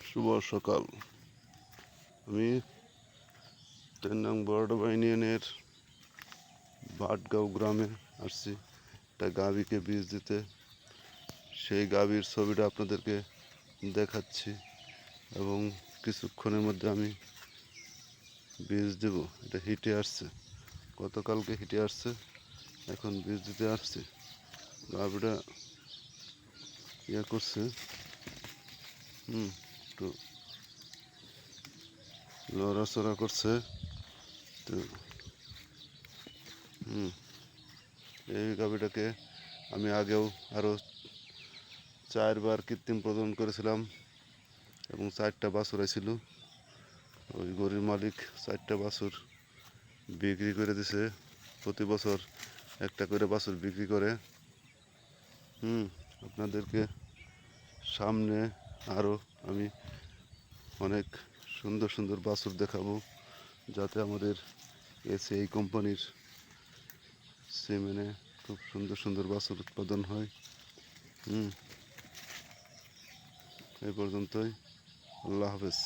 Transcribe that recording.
শুভ সকাল। আমি ৩ নং বড়ডোবা ইউনিয়নের ভাটগাঁও গ্রামে আসছি একটা গাভীকে বীজ দিতে। সেই গাভীর ছবিটা আপনাদেরকে দেখাচ্ছি এবং কিছুক্ষণের মধ্যে আমি বীজ দেব। এটা হিটে আসছে, গতকালকে হিটে আসছে, এখন বীজ দিতে আসছি। গাভীটা করছে, একটু লড়াচড়া করছে। তো এই গাভীটাকে আমি আগেও আরও 4 বার কৃত্রিম প্রজনন করেছিলাম এবং 4টা বাছুর ছিল। ওই গরুর মালিক 4টা বাছুর বিক্রি করে দিছে। প্রতি বছর একটা করে বাছুর বিক্রি করে। আপনাদেরকে সামনে আরও আমি অনেক সুন্দর সুন্দর বাছুর দেখাবো, যাতে আমাদের এই কোম্পানির সিমেনে খুব সুন্দর সুন্দর বাছুর উৎপাদন হয়। এই পর্যন্তই। আল্লাহ হাফেজ।